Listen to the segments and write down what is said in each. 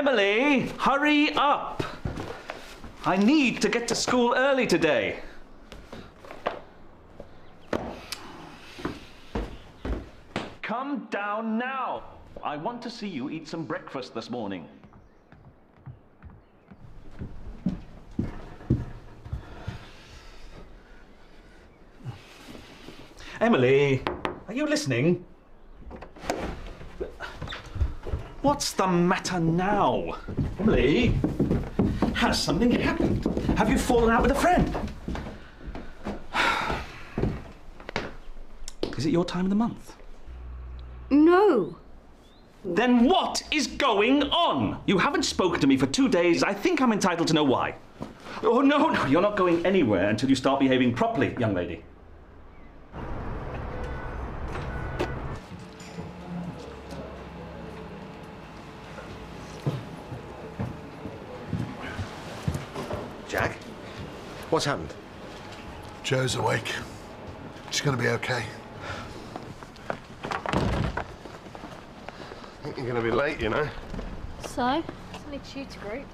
Emily, hurry up! I need to get to school early today. Come down now. I want to see you eat some breakfast this morning. Emily, are you listening? What's the matter now? Emily, has something happened? Have you fallen out with a friend? Is it your time of the month? No. Then what is going on? You haven't spoken to me for 2 days. I think I'm entitled to know why. Oh, no, you're not going anywhere until you start behaving properly, young lady. Jack? What's happened? Jo's awake. She's going to be okay. I think you're going to be late, you know. So? It's only tutor group.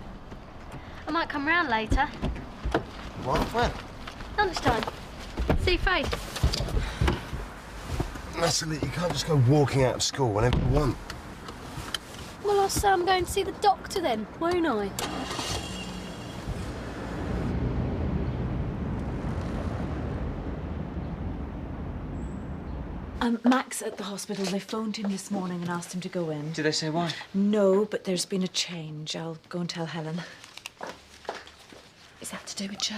I might come round later. What? When? Lunchtime. See Faith. Natalie, you can't just go walking out of school whenever you want. Well, I'll say I'm going to see the doctor then, won't I? Max at the hospital. They phoned him this morning and asked him to go in. Did they say why? No, but there's been a change. I'll go and tell Helen. Is that to do with Jo?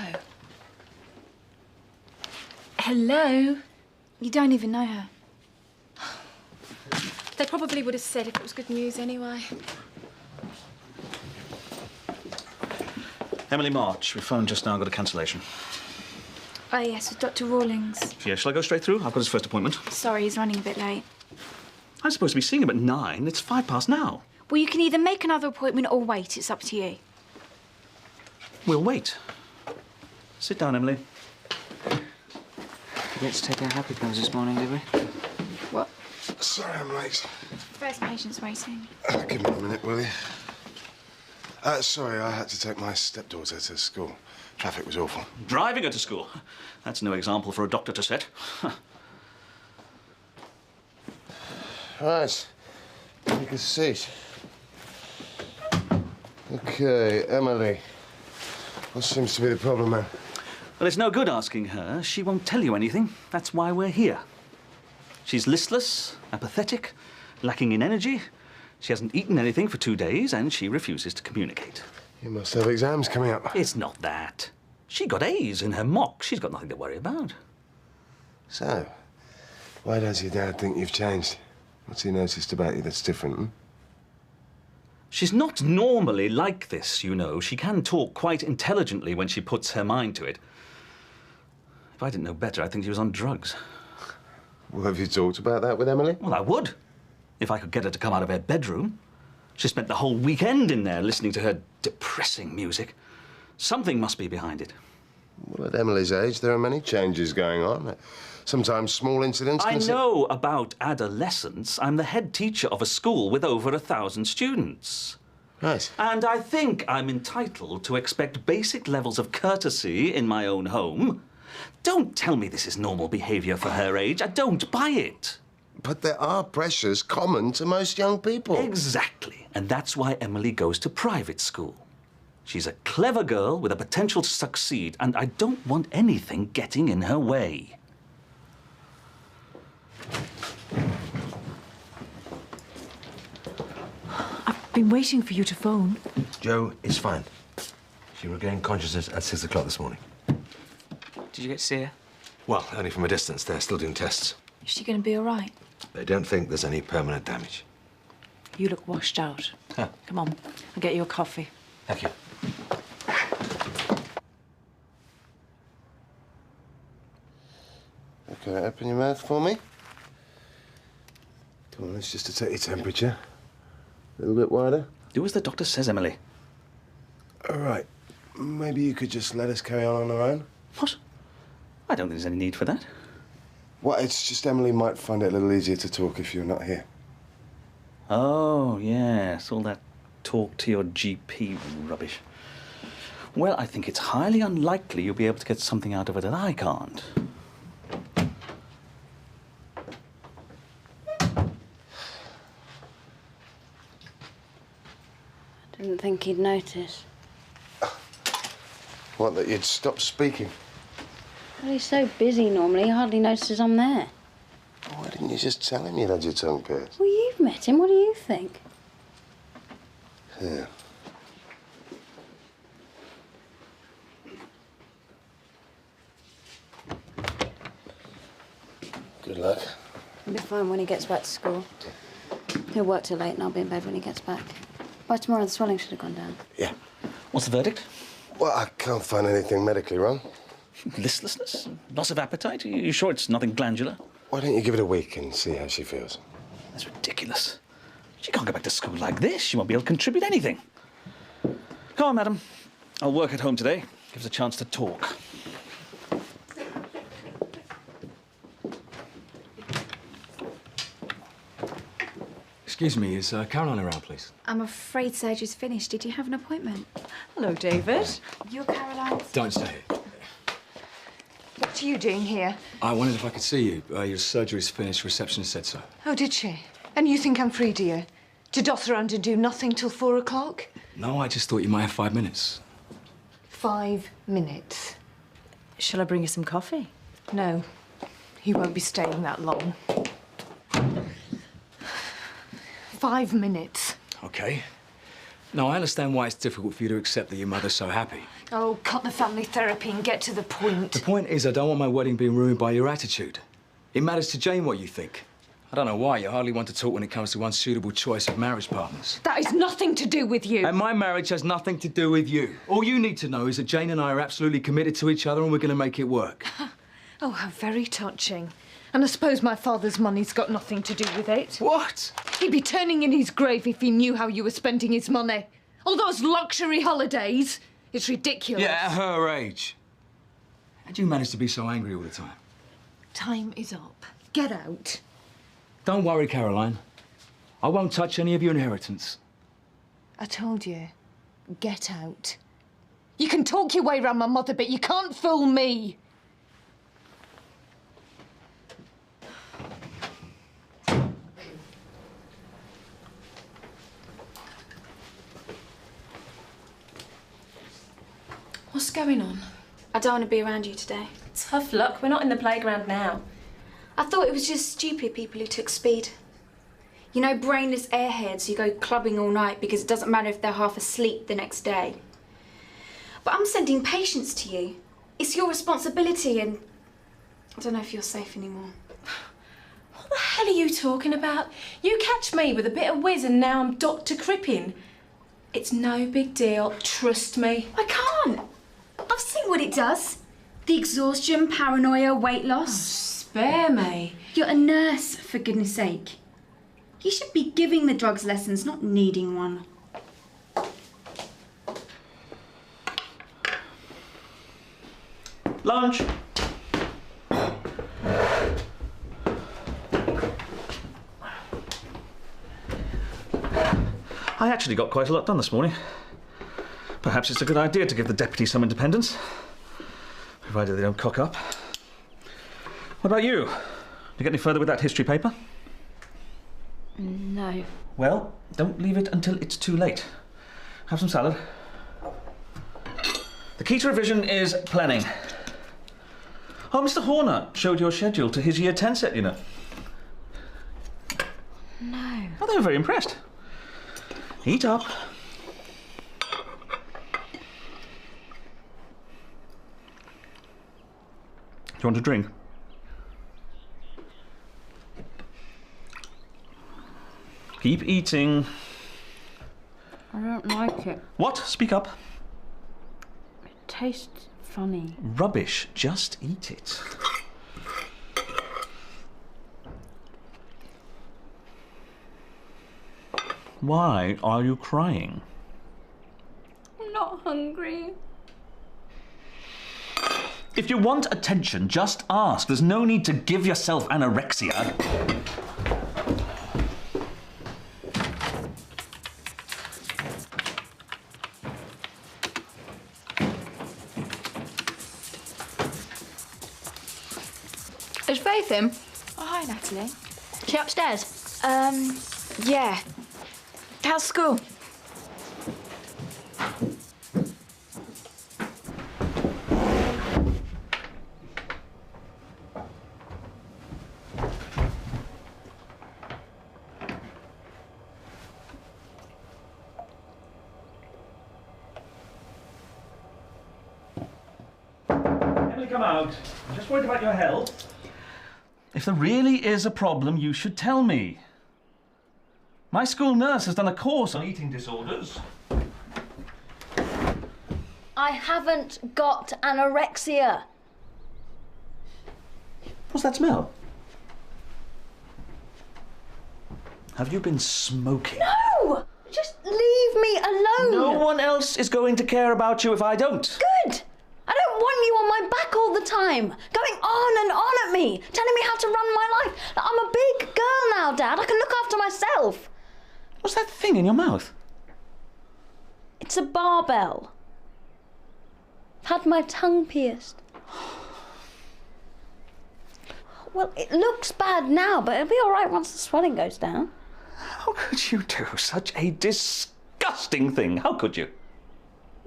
Hello? You don't even know her. They probably would have said if it was good news anyway. Emily March, we phoned just now, got a cancellation. Oh, yes, with Dr. Rawlings. Yeah, shall I go straight through? I've got his first appointment. Sorry, he's running a bit late. I'm supposed to be seeing him at 9. It's 5 past now. Well, you can either make another appointment or wait. It's up to you. We'll wait. Sit down, Emily. Forget to take our happy pills this morning, did we? What? Sorry I'm late. First patient's waiting. Give me a minute, will you? Sorry, I had to take my stepdaughter to school. Traffic was awful. Driving her to school? That's no example for a doctor to set. Right. Take a seat. OK, Emily. What seems to be the problem, man? Well, it's no good asking her. She won't tell you anything. That's why we're here. She's listless, apathetic, lacking in energy. She hasn't eaten anything for 2 days, and she refuses to communicate. You must have exams coming up. It's not that. She got A's in her mock. She's got nothing to worry about. So, why does your dad think you've changed? What's he noticed about you that's different, hmm? She's not normally like this, you know. She can talk quite intelligently when she puts her mind to it. If I didn't know better, I'd think she was on drugs. Well, have you talked about that with Emily? Well, I would, if I could get her to come out of her bedroom. She spent the whole weekend in there listening to her depressing music. Something must be behind it. Well, at Emily's age, there are many changes going on. Sometimes small incidents I can... know about adolescence. I'm the head teacher of a school with over 1,000 students. Right. And I think I'm entitled to expect basic levels of courtesy in my own home. Don't tell me this is normal behaviour for her age. I don't buy it. But there are pressures common to most young people. Exactly. And that's why Emily goes to private school. She's a clever girl with a potential to succeed, and I don't want anything getting in her way. I've been waiting for you to phone. Jo is fine. She regained consciousness at 6 o'clock this morning. Did you get to see her? Well, only from a distance. They're still doing tests. Is she going to be all right? They don't think there's any permanent damage. You look washed out. Huh. Come on, I'll get you a coffee. Thank you. Okay, open your mouth for me. Come on, it's just to take your temperature. A little bit wider. Do as the doctor says, Emily. All right. Maybe you could just let us carry on our own? What? I don't think there's any need for that. Well, it's just Emily might find it a little easier to talk if you're not here. Oh, yes, all that talk to your GP rubbish. Well, I think it's highly unlikely you'll be able to get something out of it that I can't. I didn't think he'd notice. What, that you'd stop speaking? Well, he's so busy normally, he hardly notices I'm there. Why didn't you just tell him you'd had your tongue pierced? Well, you've met him. What do you think? Yeah. Good luck. He'll be fine when he gets back to school. He'll work till late and I'll be in bed when he gets back. By tomorrow, the swelling should have gone down. Yeah. What's the verdict? Well, I can't find anything medically wrong. Listlessness? Loss of appetite? Are you sure it's nothing glandular? Why don't you give it a week and see how she feels? That's ridiculous. She can't go back to school like this. She won't be able to contribute anything. Come on, madam. I'll work at home today. Gives us a chance to talk. Excuse me, is Caroline around, please? I'm afraid surgery's finished. Did you have an appointment? Hello, David. You're Caroline. Don't stay here. What are you doing here? I wondered if I could see you. Your surgery's finished. Receptionist said so. Oh, did she? And you think I'm free, do you? To dot around and do nothing till 4 o'clock? No, I just thought you might have 5 minutes. 5 minutes. Shall I bring you some coffee? No. He won't be staying that long. 5 minutes. Okay. No, I understand why it's difficult for you to accept that your mother's so happy. Oh, cut the family therapy and get to the point. The point is, I don't want my wedding being ruined by your attitude. It matters to Jane what you think. I don't know why you hardly want to talk when it comes to unsuitable choice of marriage partners. That is nothing to do with you. And my marriage has nothing to do with you. All you need to know is that Jane and I are absolutely committed to each other and we're going to make it work. Oh, how very touching. And I suppose my father's money's got nothing to do with it. What? He'd be turning in his grave if he knew how you were spending his money. All those luxury holidays. It's ridiculous. Yeah, at her age. How'd you manage to be so angry all the time? Time is up. Get out. Don't worry, Caroline. I won't touch any of your inheritance. I told you. Get out. You can talk your way around my mother, but you can't fool me. What's going on? I don't want to be around you today. Tough luck. We're not in the playground now. I thought it was just stupid people who took speed. You know, brainless airheads who go clubbing all night because it doesn't matter if they're half asleep the next day. But I'm sending patients to you. It's your responsibility and I don't know if you're safe anymore. What the hell are you talking about? You catch me with a bit of whiz and now I'm Dr. Crippen. It's no big deal. Trust me. I can't. I've seen what it does. The exhaustion, paranoia, weight loss. Spare me. You're a nurse, for goodness sake. You should be giving the drugs lessons, not needing one. Lunch. I actually got quite a lot done this morning. Perhaps it's a good idea to give the deputy some independence, provided they don't cock up. What about you? Did you get any further with that history paper? No. Well, don't leave it until it's too late. Have some salad. The key to revision is planning. Oh, Mr. Horner showed your schedule to his Year 10 set, you know. No. Oh, they were very impressed. Eat up. Do you want a drink? Keep eating. I don't like it. What? Speak up. It tastes funny. Rubbish. Just eat it. Why are you crying? I'm not hungry. If you want attention, just ask. There's no need to give yourself anorexia. Faith in? Oh, hi, Natalie. She upstairs? Yeah. How's school? Emily, come out. I'm just worried about your health. If there really is a problem, you should tell me. My school nurse has done a course on eating disorders. I haven't got anorexia. What's that smell? Have you been smoking? No! Just leave me alone. No one else is going to care about you if I don't. Good. I don't want you on my back all the time, going on and on at me, telling me how to run my life. I'm a big girl now, Dad. I can look after myself. What's that thing in your mouth? It's a barbell. I've had my tongue pierced. Well, it looks bad now, but it'll be all right once the swelling goes down. How could you do such a disgusting thing? How could you?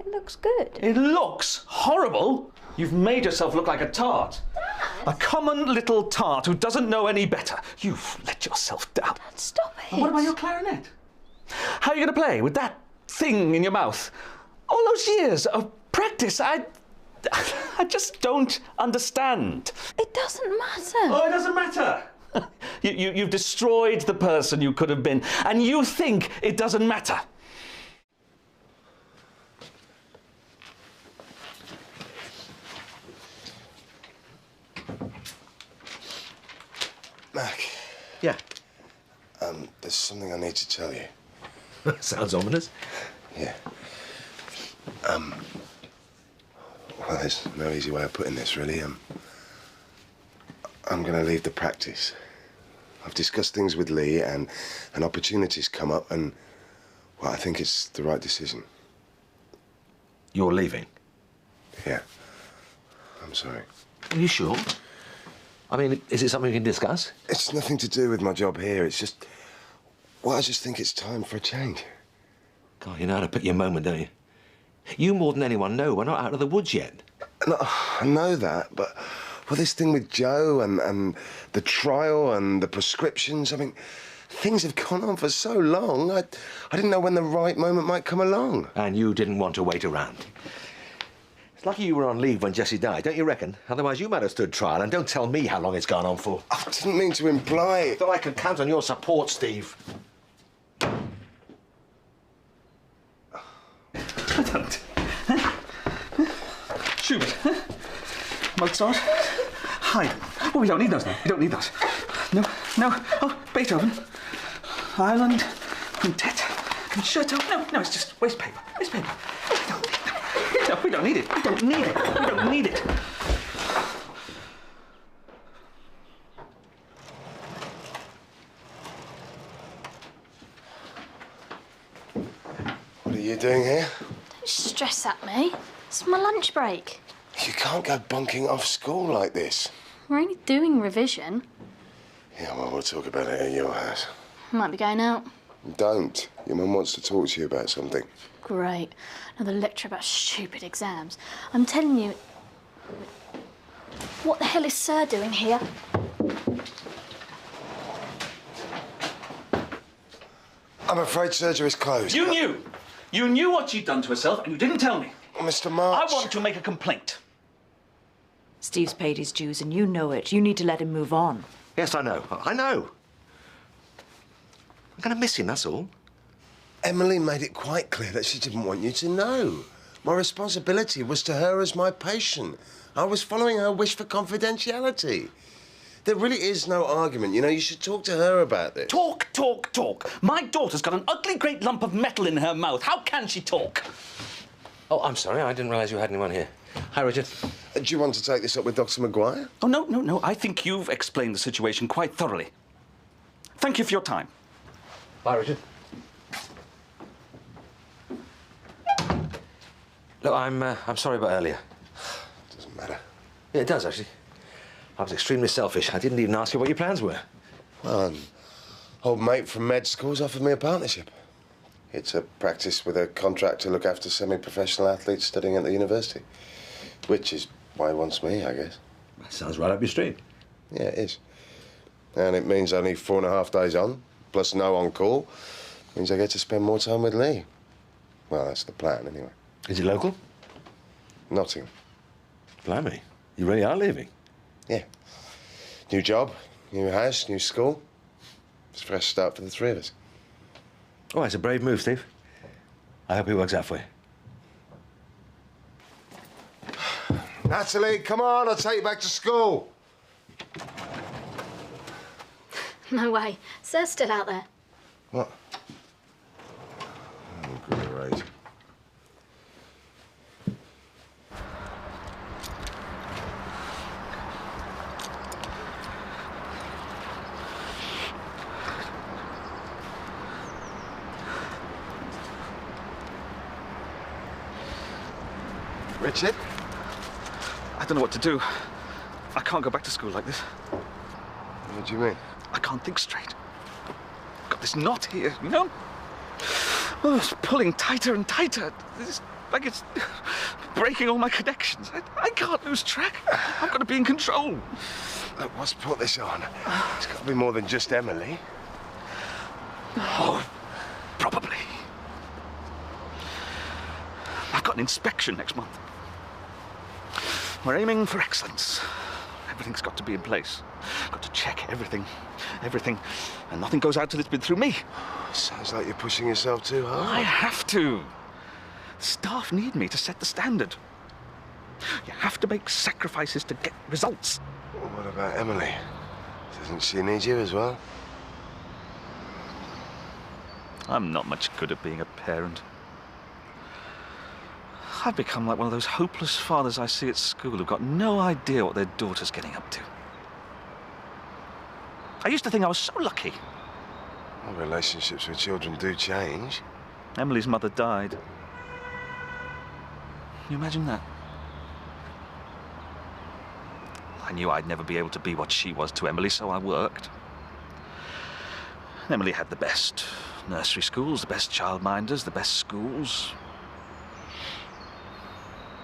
It looks good. It looks horrible. You've made yourself look like a tart. Dad! A common little tart who doesn't know any better. You've let yourself down. Dad, stop it. And what about your clarinet? How are you going to play with that thing in your mouth? All those years of practice, I just don't understand. It doesn't matter. Oh, it doesn't matter. You've destroyed the person you could have been, and you think it doesn't matter. Mac. Yeah. There's something I need to tell you. Sounds ominous. Yeah. Well, there's no easy way of putting this, really. I'm going to leave the practice. I've discussed things with Lee, and an opportunity's come up, and, well, I think it's the right decision. You're leaving? Yeah. I'm sorry. Are you sure? I mean, is it something we can discuss? It's nothing to do with my job here. It's just... Well, I just think it's time for a change. God, you know how to pick your moment, don't you? You more than anyone know we're not out of the woods yet. No, I know that, but... Well, this thing with Joe and the trial and the prescriptions, I mean, things have gone on for so long. I didn't know when the right moment might come along. And you didn't want to wait around. It's lucky you were on leave when Jessie died, don't you reckon? Otherwise, you might have stood trial, and don't tell me how long it's gone on for. I didn't mean to imply it. Thought I could count on your support, Steve. I don't. Schubert. Mozart. Haydn. Oh, we don't need those now. We don't need those. No, no. Oh, Beethoven. Ireland. Quintet. Concerto. No, it's just waste paper. Waste paper. We don't need it. We don't need it. We don't need it. What are you doing here? Don't stress at me. It's my lunch break. You can't go bunking off school like this. We're only doing revision. Yeah, well, we'll talk about it at your house. Might be going out. Don't. Your mum wants to talk to you about something. Great. Another lecture about stupid exams. I'm telling you... What the hell is Sir doing here? I'm afraid surgery's closed. You knew. You knew what she'd done to herself, and you didn't tell me. Mr. March... I want to make a complaint. Steve's paid his dues, and you know it. You need to let him move on. Yes, I know. I know. I'm going to miss him, that's all. Emily made it quite clear that she didn't want you to know. My responsibility was to her as my patient. I was following her wish for confidentiality. There really is no argument. You know, you should talk to her about this. Talk, talk, talk. My daughter's got an ugly great lump of metal in her mouth. How can she talk? Oh, I'm sorry. I didn't realise you had anyone here. Hi, Richard. Do you want to take this up with Dr. Maguire? Oh, no. I think you've explained the situation quite thoroughly. Thank you for your time. Bye, Richard. Look, I'm sorry about earlier. Doesn't matter. Yeah, it does, actually. I was extremely selfish. I didn't even ask you what your plans were. Well, an old mate from med school's offered me a partnership. It's a practice with a contract to look after semi-professional athletes studying at the university. Which is why he wants me, I guess. That sounds right up your street. Yeah, it is. And it means only 4.5 days on, plus no on-call. Means I get to spend more time with Lee. Well, that's the plan, anyway. Is it local? Nottingham. Blimey, you really are leaving? Yeah. New job, new house, new school. It's a fresh start for the three of us. Oh, it's a brave move, Steve. I hope it works out for you. Natalie, come on, I'll take you back to school. No way. Sir's still out there. What? Oh, great. Richard? I don't know what to do. I can't go back to school like this. What do you mean? I can't think straight. I've got this knot here, you know? Oh, it's pulling tighter and tighter. It's like it's breaking all my connections. I can't lose track. I've got to be in control. Look, what's put this on? It's got to be more than just Emily. Oh, probably. I've got an inspection next month. We're aiming for excellence. Everything's got to be in place. Got to check everything, and nothing goes out till it's been through me. Sounds like you're pushing yourself too hard. I have to. Staff need me to set the standard. You have to make sacrifices to get results. Well, what about Emily? Doesn't she need you as well? I'm not much good at being a parent. I've become like one of those hopeless fathers I see at school who've got no idea what their daughter's getting up to. I used to think I was so lucky. Well, relationships with children do change. Emily's mother died. Can you imagine that? I knew I'd never be able to be what she was to Emily, so I worked. Emily had the best nursery schools, the best childminders, the best schools.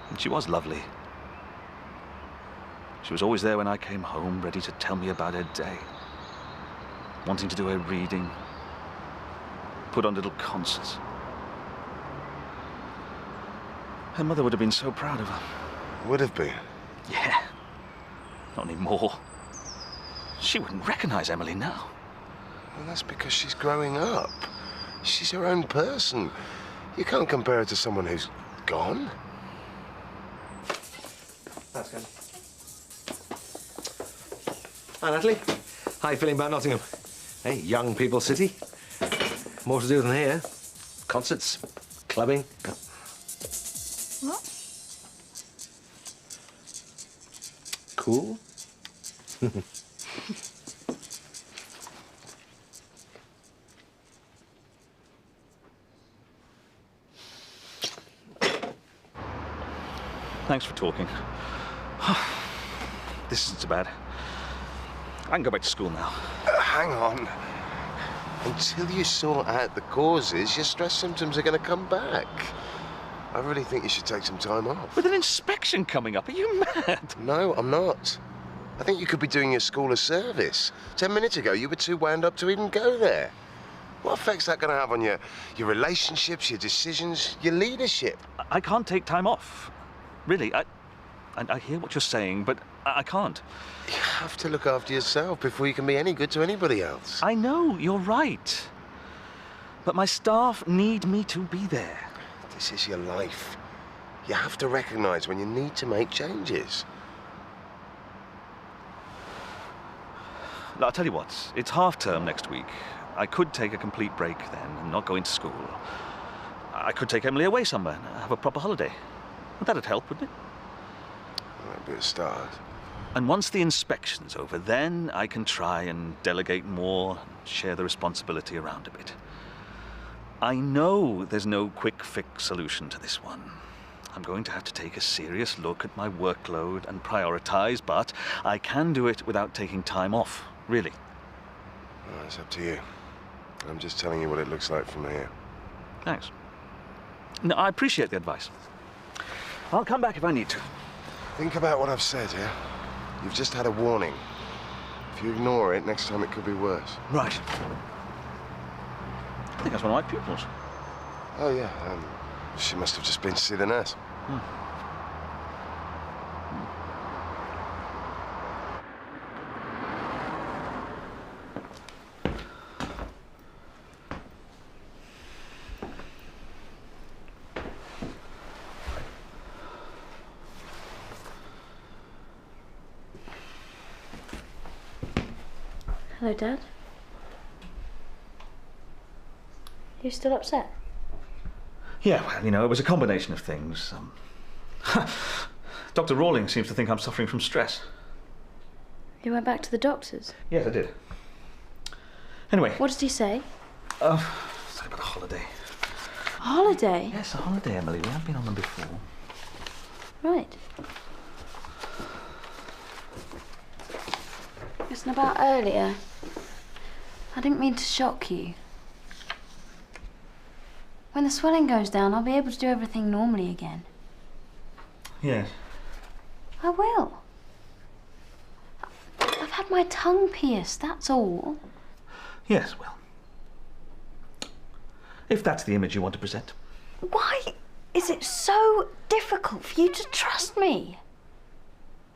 And she was lovely. She was always there when I came home, ready to tell me about her day. Wanting to do her reading. Put on little concerts. Her mother would have been so proud of her. Would have been? Yeah. Not anymore. She wouldn't recognize Emily now. Well, that's because she's growing up. She's her own person. You can't compare her to someone who's gone. That's good. Hi, Natalie. How you feeling about Nottingham? Hey, young people city. More to do than here. Concerts, clubbing. What? Cool. Thanks for talking. This isn't so bad. I can go back to school now. Hang on. Until you sort out the causes, your stress symptoms are going to come back. I really think you should take some time off. With an inspection coming up, are you mad? No, I'm not. I think you could be doing your school a service. 10 minutes ago, you were too wound up to even go there. What effect's that going to have on your relationships, your decisions, your leadership? I can't take time off. Really, I hear what you're saying, but I can't. You have to look after yourself before you can be any good to anybody else. I know, you're right. But my staff need me to be there. This is your life. You have to recognize when you need to make changes. I'll tell you what, it's half-term next week. I could take a complete break then and not go into school. I could take Emily away somewhere and have a proper holiday. That'd help, wouldn't it? That'd be a start. And once the inspection's over, then I can try and delegate more, share the responsibility around a bit. I know there's no quick fix solution to this one. I'm going to have to take a serious look at my workload and prioritize, but I can do it without taking time off, really. Well, it's up to you. I'm just telling you what it looks like from here. Thanks. No, I appreciate the advice. I'll come back if I need to. Think about what I've said, yeah? You've just had a warning. If you ignore it, next time it could be worse. Right. I think that's one of my pupils. Oh, yeah. She must have just been to see the nurse. Hello, Dad. You still upset? Yeah, well, you know, it was a combination of things. Dr. Rawling seems to think I'm suffering from stress. You went back to the doctors? Yes, I did. Anyway. What did he say? It's about a holiday. A holiday? Yes, a holiday, Emily. We have been on them before. Right. Listen, about earlier, I didn't mean to shock you. When the swelling goes down, I'll be able to do everything normally again. Yes. I will. I've had my tongue pierced, that's all. Yes, well. If that's the image you want to present. Why is it so difficult for you to trust me?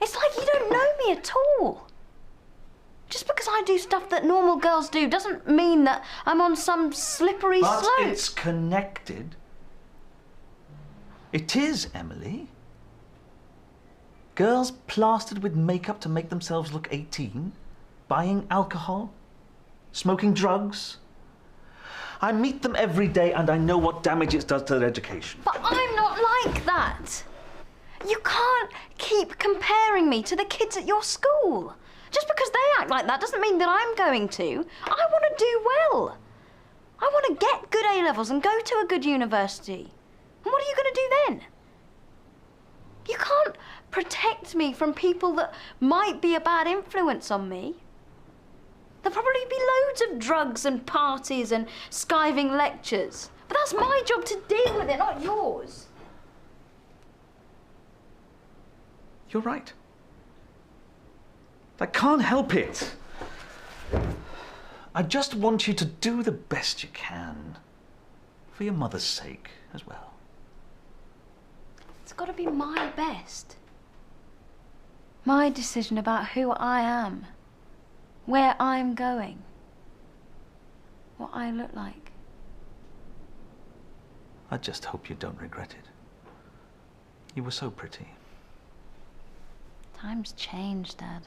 It's like you don't know me at all. Just because I do stuff that normal girls do doesn't mean that I'm on some slippery slope. But it's connected. It is, Emily. Girls plastered with makeup to make themselves look 18, buying alcohol, smoking drugs. I meet them every day and I know what damage it does to their education. But I'm not like that. You can't keep comparing me to the kids at your school. Just because they act like that doesn't mean that I'm going to. I want to do well. I want to get good A-levels and go to a good university. And what are you going to do then? You can't protect me from people that might be a bad influence on me. There'll probably be loads of drugs and parties and skiving lectures. But that's my job to deal with it, not yours. You're right. I can't help it. I just want you to do the best you can. For your mother's sake as well. It's got to be my best. My decision about who I am. Where I'm going. What I look like. I just hope you don't regret it. You were so pretty. Times change, Dad.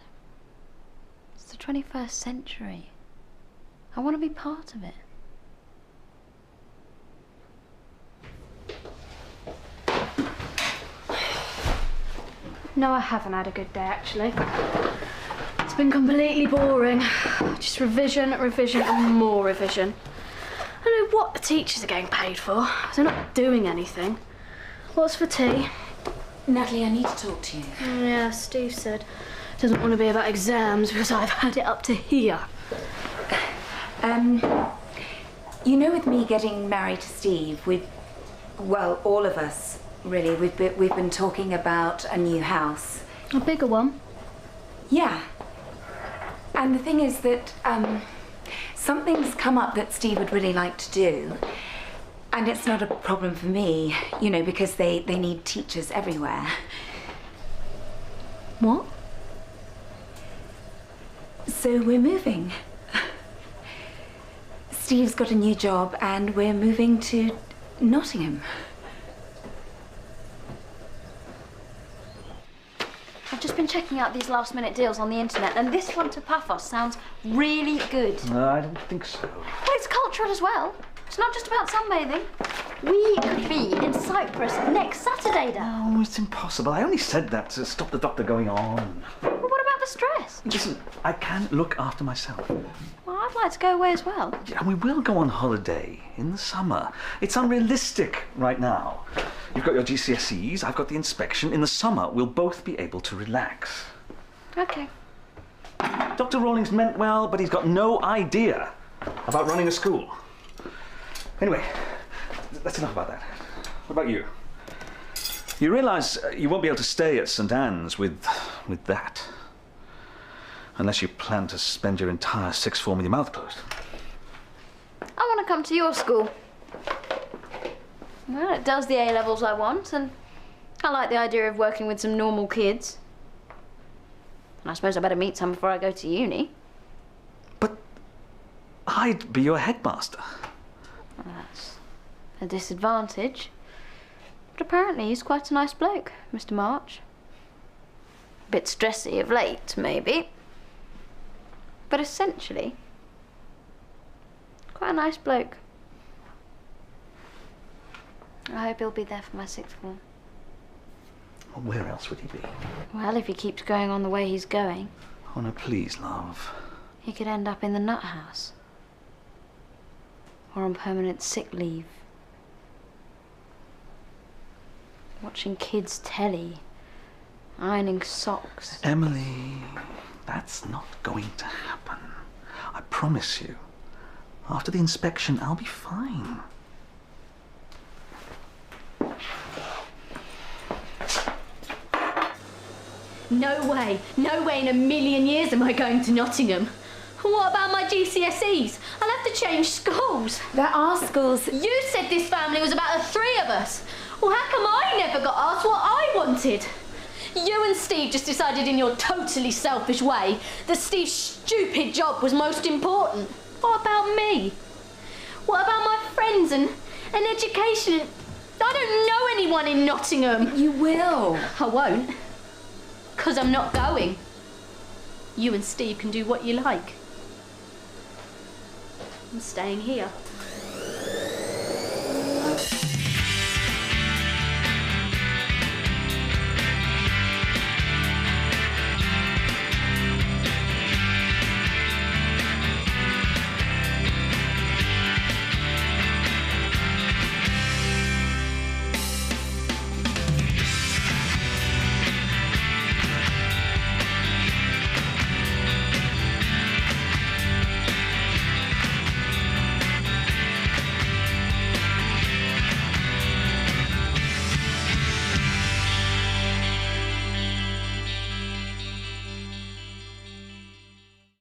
It's the 21st century. I want to be part of it. No, I haven't had a good day, actually. It's been completely boring. Just revision, revision, and more revision. I don't know what the teachers are getting paid for. They're not doing anything. What's for tea? Natalie, I need to talk to you. Yeah, Steve said it doesn't want to be about exams because I've had it up to here. You know, with me getting married to Steve, well, all of us, really, we've been talking about a new house. A bigger one? Yeah. And the thing is that something's come up that Steve would really like to do. And it's not a problem for me, you know, because they need teachers everywhere. What? So we're moving. Steve's got a new job and we're moving to Nottingham. I've just been checking out these last-minute deals on the internet, and this one to Paphos sounds really good. No, I don't think so. Well, it's cultural as well. It's not just about sunbathing. We could be in Cyprus next Saturday, Dad. No, it's impossible. I only said that to stop the doctor going on. Well, what about the stress? Listen, I can look after myself. Well, I'd like to go away as well. Yeah, and we will go on holiday in the summer. It's unrealistic right now. You've got your GCSEs, I've got the inspection. In the summer, we'll both be able to relax. Okay. Dr. Rawlings meant well, but he's got no idea about running a school. Anyway, that's enough about that. What about you? You realise you won't be able to stay at St. Anne's with that. Unless you plan to spend your entire sixth form with your mouth closed. I want to come to your school. Well, it does the A-levels I want, and I like the idea of working with some normal kids. And I suppose I better meet some before I go to uni. But I'd be your headmaster. Well, that's a disadvantage. But apparently he's quite a nice bloke, Mr. March. A bit stressy of late, maybe. But essentially, quite a nice bloke. I hope he'll be there for my sixth form. Well, where else would he be? Well, if he keeps going on the way he's going, Oh, no, please, love. he could end up in the nut house. Or on permanent sick leave. Watching kids' telly. Ironing socks. Emily, that's not going to happen. I promise you. After the inspection, I'll be fine. No way in a million years am I going to Nottingham. What about my GCSEs? I'll have to change schools. There are schools. You said this family was about the three of us. Well, how come I never got asked what I wanted? You and Steve just decided in your totally selfish way that Steve's stupid job was most important. What about me? What about my friends and education? I don't know anyone in Nottingham. You will. I won't. Because I'm not going. You and Steve can do what you like. I'm staying here.